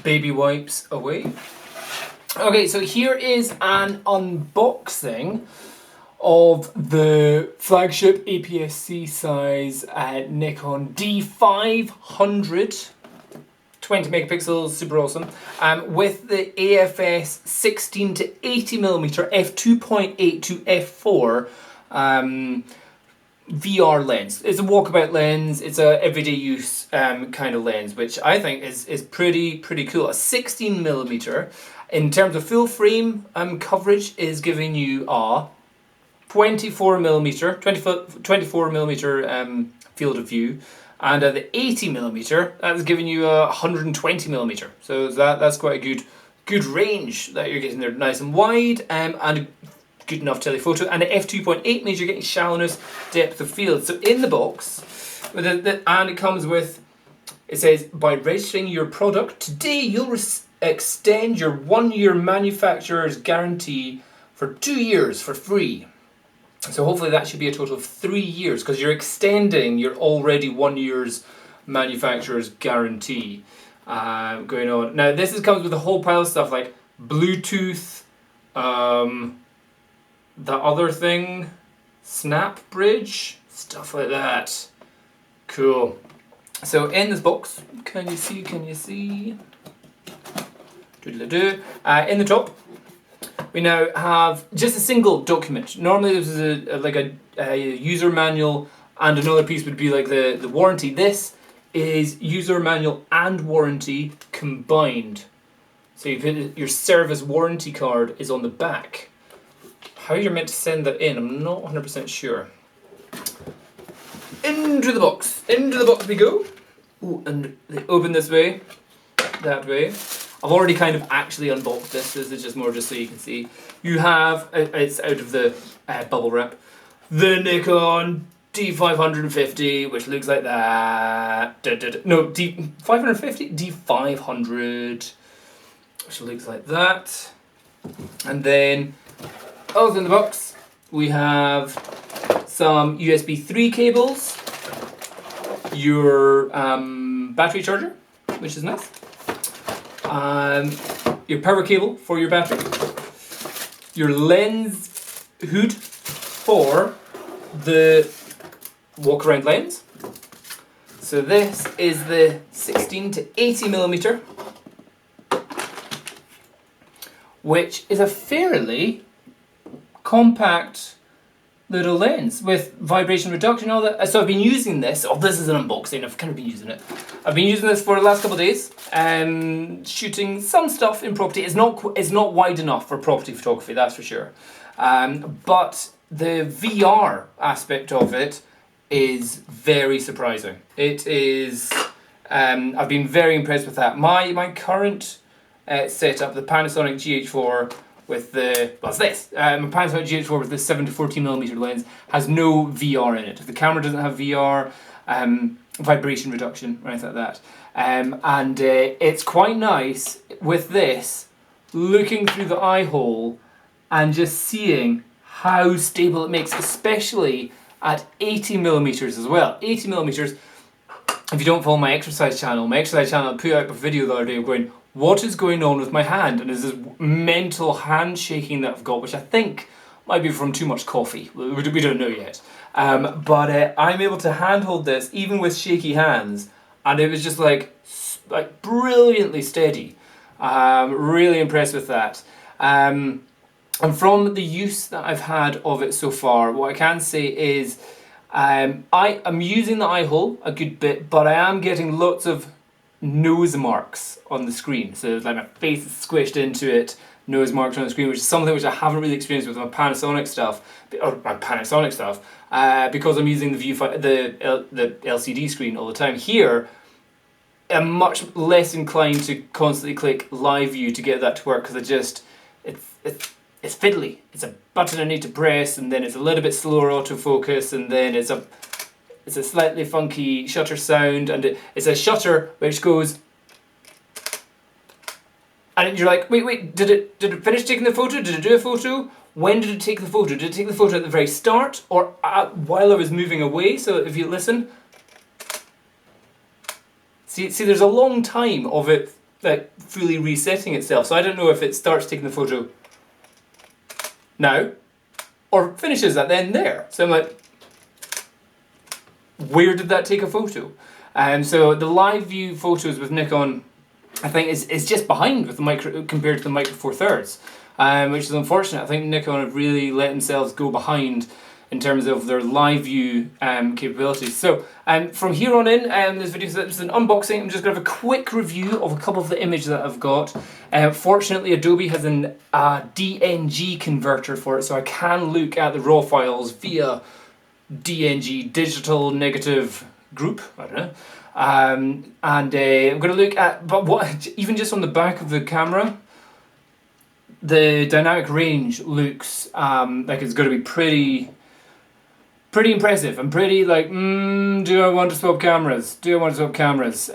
baby wipes away. Okay, so here is an unboxing of the flagship APS-C size Nikon D500, 20 megapixels, super awesome, with the AFS 16 to 80mm f2.8 to f4 VR lens. It's a walkabout lens, it's a everyday use kind of lens, which I think is pretty cool. A 16mm, in terms of full frame coverage, is giving you a 24mm field of view, and at the 80mm, that is giving you a 120mm. So that's quite a good range that you're getting there, nice and wide, and a good enough telephoto. And the f2.8 means you're getting shallowness, depth of field. So in the box, and it comes with, it says, by registering your product today, you'll extend your 1-year manufacturer's guarantee for 2 years for free. So hopefully that should be a total of 3 years, because you're extending your already 1 year's manufacturer's guarantee going on. Now this comes with a whole pile of stuff like Bluetooth, the other thing, Snap Bridge, stuff like that. Cool. So in this box, can you see? Doodle-doo. In the top, we now have just a single document. Normally this is a user manual, and another piece would be like the warranty. This is user manual and warranty combined. So you put your service warranty card is on the back. How you're meant to send that in, I'm not 100% sure. Into the box we go. Ooh, and they open this way, that way. I've already kind of actually unboxed this. This is just more just so you can see. You have, it's out of the bubble wrap, the Nikon D550, which looks like that. No, D550? D500, which looks like that. And then, also in the box, we have some USB 3 cables, your battery charger, which is nice, your power cable for your battery, your lens hood for the walk around lens. So this is the 16 to 80mm, which is a fairly compact little lens with vibration reduction and all that. So I've been using this. Oh, this is an unboxing. I've kind of been using it. I've been using this for the last couple of days, shooting some stuff in property. It's not wide enough for property photography, that's for sure. But the VR aspect of it is very surprising. It is. I've been very impressed with that. My current setup, the Panasonic GH4. With the, what's this? My Panasonic GH4 with the 7 to 14mm lens has no VR in it. The camera doesn't have VR, vibration reduction or anything like that. And it's quite nice with this, looking through the eye hole and just seeing how stable it makes, especially at 80mm as well. 80mm, if you don't follow my exercise channel put out a video the other day of going, what is going on with my hand? And there's this mental hand shaking that I've got, which I think might be from too much coffee. We don't know yet. But I'm able to handhold this even with shaky hands, and it was just like brilliantly steady. Really impressed with that. And from the use that I've had of it so far, what I can say is I'm using the eye hole a good bit, but I am getting lots of nose marks on the screen. So it's like my face is squished into it, nose marks on the screen, which is something which I haven't really experienced with my Panasonic stuff, because I'm using the LCD screen all the time. Here, I'm much less inclined to constantly click live view to get that to work, because it's fiddly. It's a button I need to press, and then it's a little bit slower autofocus, and then it's a slightly funky shutter sound, and it's a shutter which goes, and you're like, wait, did it finish taking the photo? Did it do a photo? When did it take the photo? Did it take the photo at the very start, or while I was moving away? So if you listen, see, there's a long time of it like fully resetting itself. So I don't know if it starts taking the photo now or finishes at the end there. So I'm like, where did that take a photo? So the live view photos with Nikon, I think is just behind with the micro compared to the Micro Four Thirds, which is unfortunate. I think Nikon have really let themselves go behind in terms of their live view capabilities. So from here on in, this video is an unboxing. I'm just going to have a quick review of a couple of the images that I've got. Fortunately, Adobe has a DNG converter for it, so I can look at the raw files via DNG, digital negative group, I don't know. And I'm going to look at, but what, even just on the back of the camera, the dynamic range looks like it's going to be pretty impressive. I'm pretty like, do I want to swap cameras? Do I want to swap cameras?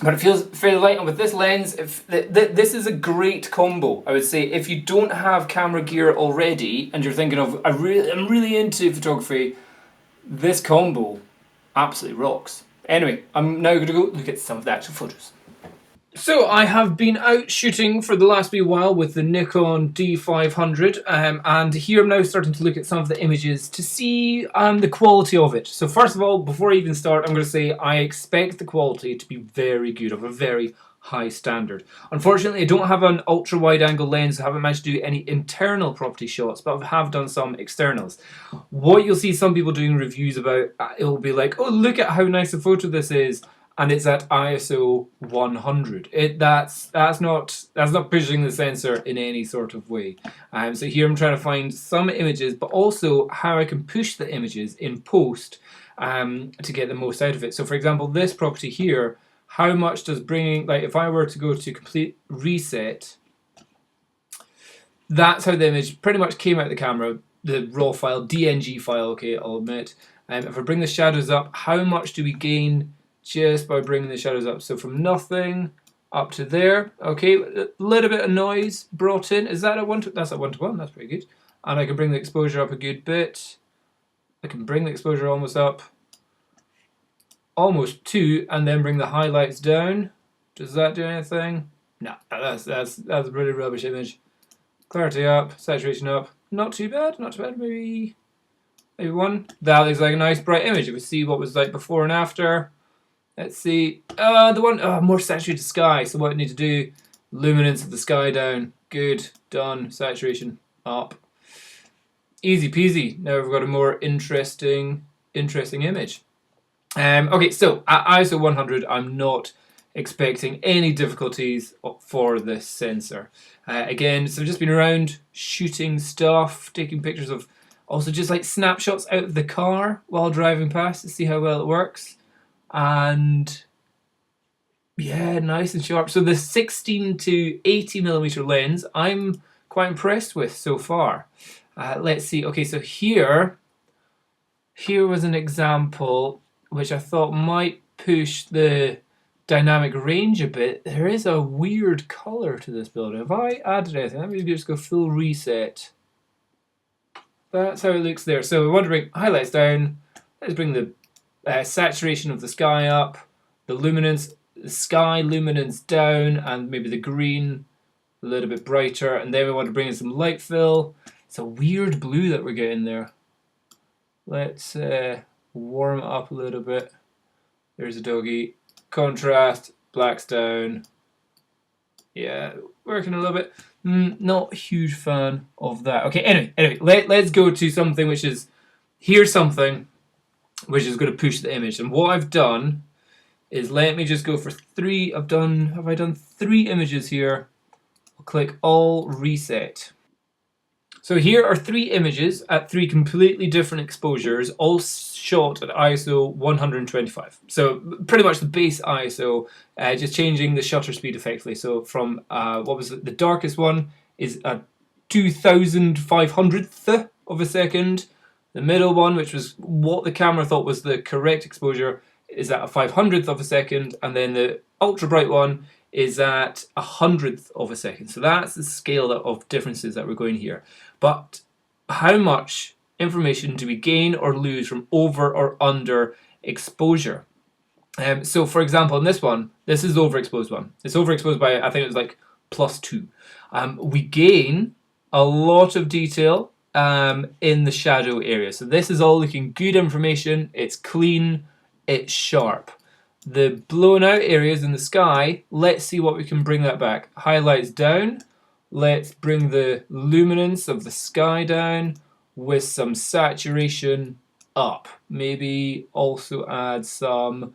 But it feels fairly light, and with this lens, this is a great combo. I would say if you don't have camera gear already and you're thinking of, I'm really into photography, this combo absolutely rocks. Anyway, I'm now going to go look at some of the actual photos. So I have been out shooting for the last wee while with the Nikon D500 and here I'm now starting to look at some of the images to see the quality of it. So first of all, before I even start, I'm going to say I expect the quality to be very good, of a very high standard. Unfortunately, I don't have an ultra wide angle lens, I haven't managed to do any internal property shots, but I have done some externals. What you'll see some people doing reviews about, it'll be like, oh, look at how nice a photo this is, and it's at ISO 100. That's not pushing the sensor in any sort of way. So here I'm trying to find some images, but also how I can push the images in post to get the most out of it. So for example, this property here, how much does bringing, like if I were to go to complete reset, that's how the image pretty much came out of the camera, the raw file, DNG file, okay, I'll admit. If I bring the shadows up, how much do we gain just by bringing the shadows up? So from nothing up to there, okay, a little bit of noise brought in. Is that a 1 to, that's a 1:1, that's pretty good. And I can bring the exposure up a good bit. I can bring the exposure almost up, almost 2, and then bring the highlights down. Does that do anything? No, that's a really rubbish image. Clarity up, saturation up, not too bad, maybe 1. That looks like a nice bright image. If we see what was like before and after, let's see, the one, more saturated sky, so what I need to do, luminance of the sky down, good, done, saturation up. Easy peasy, now we've got a more interesting image. Okay, so at ISO 100, I'm not expecting any difficulties for this sensor. Again, so I've just been around shooting stuff, taking pictures of, also just like snapshots out of the car while driving past to see how well it works. And yeah, nice and sharp. So the 16 to 80mm lens, I'm quite impressed with so far. Let's see, okay, so here was an example which I thought might push the dynamic range a bit. There is a weird color to this building. Have I added anything? Let me just go full reset. That's how it looks there. So we want to bring highlights down. Let's bring the saturation of the sky up, the luminance, the sky luminance down, and maybe the green a little bit brighter. And then we want to bring in some light fill. It's a weird blue that we're getting there. Let's warm it up a little bit. There's a doggy. Contrast, blacks down. Yeah, working a little bit. Not a huge fan of that. Okay, anyway, let's go to something which is, here's something which is going to push the image. And what I've done is, let me just go for 3. Have I done 3 images here? I'll click all reset. So here are 3 images at 3 completely different exposures, all shot at ISO 125. So pretty much the base ISO, just changing the shutter speed effectively. So from, what was it? The darkest one is a 2,500th of a second. The middle one, which was what the camera thought was the correct exposure, is at a 500th of a second. And then the ultra bright one is at 100th of a second. So that's the scale of differences that we're going here. But how much information do we gain or lose from over or under exposure? So for example, in this one, this is the overexposed one. It's overexposed by, I think it was like +2. We gain a lot of detail in the shadow area. So this is all looking good information. It's clean, it's sharp. The blown out areas in the sky, let's see what we can bring that back. Highlights down. Let's bring the luminance of the sky down with some saturation up. Maybe also add some...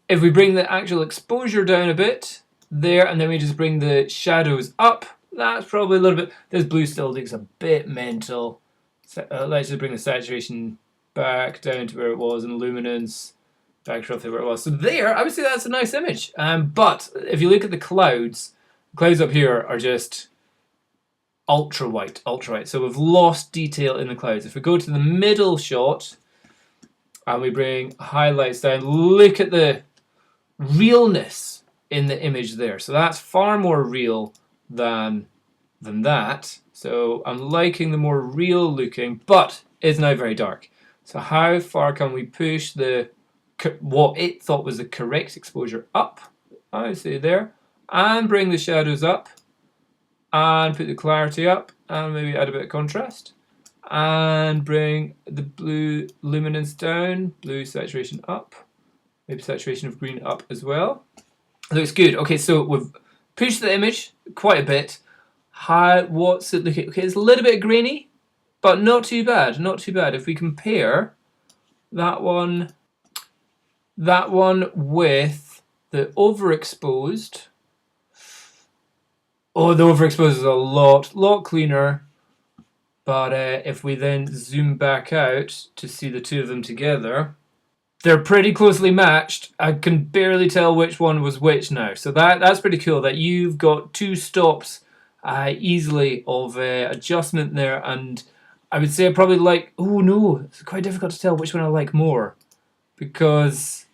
If we bring the actual exposure down a bit there, and then we just bring the shadows up, that's probably a little bit... This blue still looks a bit mental. Let's just bring the saturation back down to where it was, and luminance back to roughly where it was. So there, I would say that's a nice image. But if you look at the clouds up here are just ultra white, ultra white. So we've lost detail in the clouds. If we go to the middle shot and we bring highlights down, look at the realness in the image there. So that's far more real than that. So I'm liking the more real looking, but it's now very dark. So how far can we push the what it thought was the correct exposure up? I would say there. And bring the shadows up. And put the clarity up. And maybe add a bit of contrast. And bring the blue luminance down. Blue saturation up. Maybe saturation of green up as well. Looks good. Okay, so we've pushed the image quite a bit. What's it looking? Okay, it's a little bit grainy, but not too bad. Not too bad. If we compare that one with the overexposed. Oh, the overexposed is a lot cleaner. But if we then zoom back out to see the two of them together, they're pretty closely matched. I can barely tell which one was which now. So that's pretty cool that you've got two stops easily of adjustment there. And I would say I probably like... Oh no, it's quite difficult to tell which one I like more. Because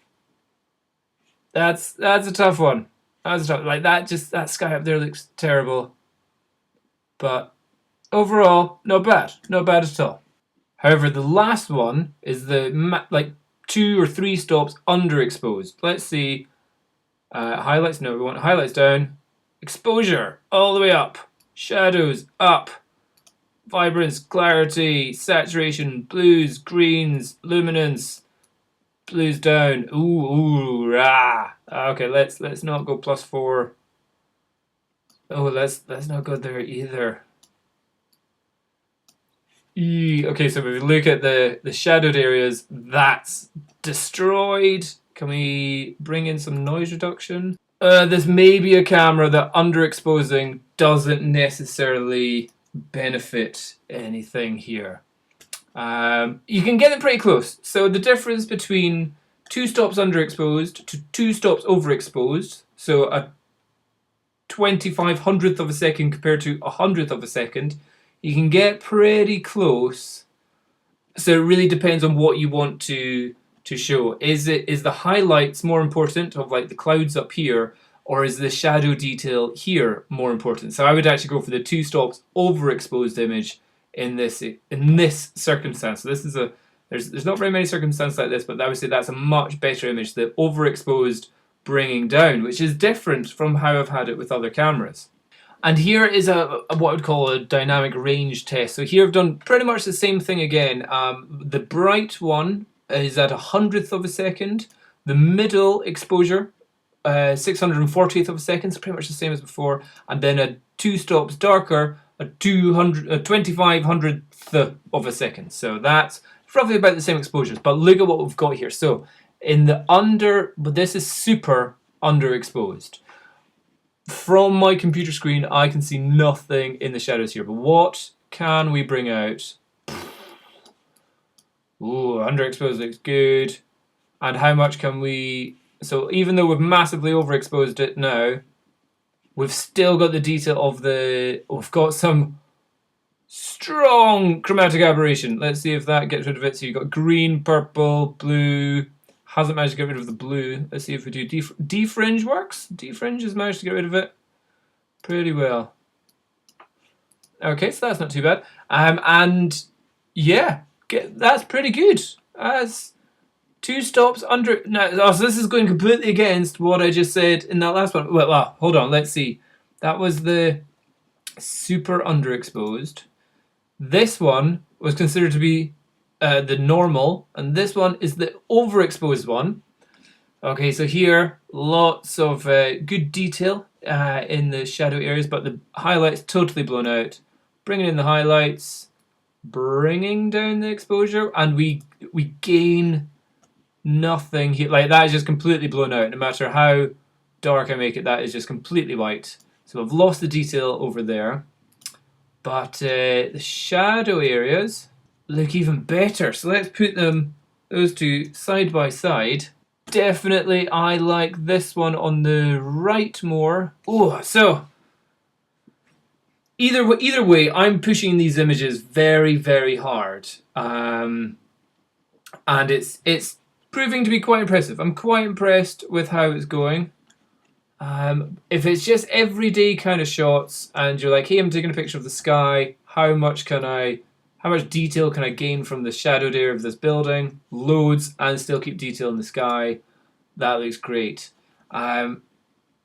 that's a tough one. That's tough. Like that sky up there looks terrible. But overall, not bad. Not bad at all. However, the last one is the 2 or 3 stops underexposed. Let's see. Highlights. No, we want highlights down. Exposure all the way up. Shadows up. Vibrance, clarity, saturation, blues, greens, luminance. Blues down. Ooh, rah. Okay, let's not go +4. Oh, let's not go there either. Okay, so if we look at the shadowed areas, that's destroyed. Can we bring in some noise reduction? There's maybe a camera that underexposing doesn't necessarily benefit anything here. You can get them pretty close. So the difference between 2 stops underexposed to 2 stops overexposed, so a 25/100th of a second compared to 100th of a second, you can get pretty close. So it really depends on what you want to show. Is the highlights more important of like the clouds up here, or is the shadow detail here more important? So I would actually go for the 2 stops overexposed image in this circumstance. So this is there's not very many circumstances like this, but I would say that's a much better image. The overexposed bringing down, which is different from how I've had it with other cameras. And here is what I would call a dynamic range test. So here I've done pretty much the same thing again. The bright one is at 100th of a second. The middle exposure, 640th of a second, so pretty much the same as before. And then a 2 stops darker, a 25/100th of a second. So that's roughly about the same exposures. But look at what we've got here. So in the but this is super underexposed. From my computer screen, I can see nothing in the shadows here. But what can we bring out? Ooh, underexposed looks good. And how much can we... So even though we've massively overexposed it now, we've still got the detail of we've got some strong chromatic aberration. Let's see if that gets rid of it. So you've got green, purple, blue... Hasn't managed to get rid of the blue. Let's see if we do defringe works. Defringe has managed to get rid of it pretty well. Okay, so that's not too bad. And yeah, that's pretty good. 2 stops under. No, oh, so this is going completely against what I just said in that last one. Well, hold on, let's see. That was the super underexposed. This one was considered to be the normal, and this one is the overexposed one. Okay, so here, lots of good detail in the shadow areas, but the highlights totally blown out. Bringing in the highlights, bringing down the exposure, and we gain nothing here. Like, that is just completely blown out. No matter how dark I make it, that is just completely white. So I've lost the detail over there. But the shadow areas look even better. So let's put those two side by side. Definitely I like this one on the right more. Oh, so either way, I'm pushing these images very, very hard. And it's proving to be quite impressive. I'm quite impressed with how it's going. If it's just everyday kind of shots and you're like, hey, I'm taking a picture of the sky, how much detail can I gain from the shadowed area of this building? Loads, and still keep detail in the sky. That looks great.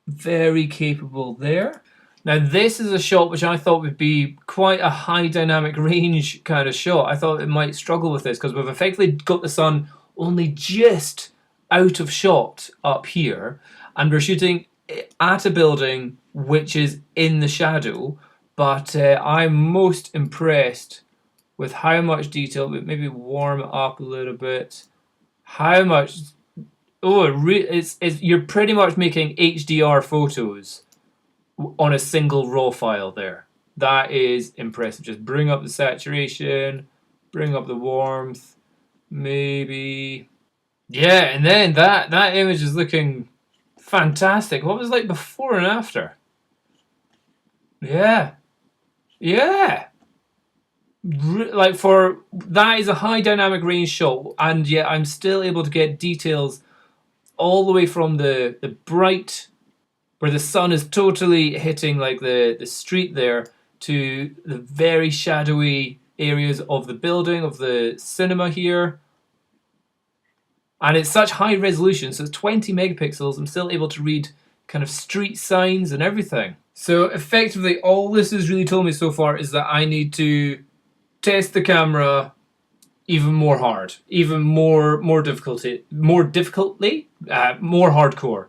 Very capable there. Now this is a shot which I thought would be quite a high dynamic range kind of shot. I thought it might struggle with this because we've effectively got the sun only just out of shot up here, and we're shooting at a building which is in the shadow, but I'm most impressed with how much detail, but maybe warm it up a little bit. How much, you're pretty much making HDR photos on a single raw file there. That is impressive. Just bring up the saturation, bring up the warmth, maybe. Yeah, and then that image is looking fantastic. What was it like before and after? Yeah. Like, for that is a high dynamic range shot, and yet I'm still able to get details all the way from the bright, where the sun is totally hitting like the street there, to the very shadowy areas of the building, of the cinema here. And it's such high resolution, so it's 20 megapixels. I'm still able to read kind of street signs and everything. So effectively, all this has really told me so far is that I need to test the camera even more hard, even more difficultly, more hardcore.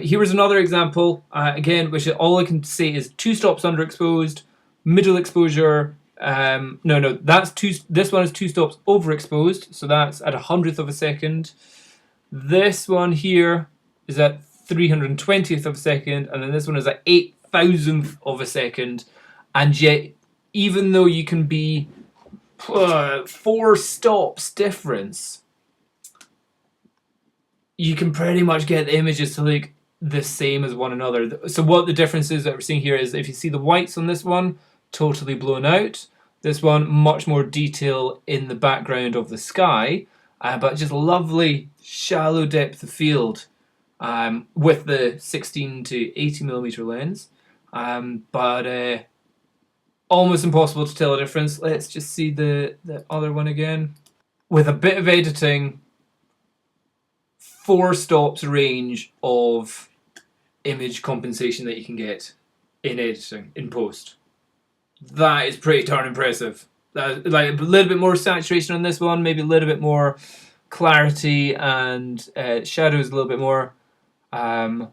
Here is another example, again, which all I can say is 2 stops underexposed, middle exposure. This one is 2 stops overexposed, so that's at 100th of a second. This one here is at 320th of a second, and then this one is at 8,000th of a second. And yet, even though you can be 4 stops difference, you can pretty much get the images to look the same as one another. So what the difference is that we're seeing here is, if you see the whites on this one, totally blown out. This one, much more detail in the background of the sky, but just lovely shallow depth of field with the 16 to 80 millimeter lens. But almost impossible to tell a difference. Let's just see the other one again. With a bit of editing, 4 stops range of image compensation that you can get in editing, in post. That is pretty darn impressive. Like a little bit more saturation on this one, maybe a little bit more clarity, and shadows a little bit more. Yeah,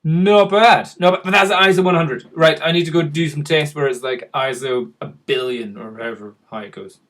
not bad. No, but that's ISO 100. Right, I need to go do some tests where it's like ISO 1 billion or however high it goes.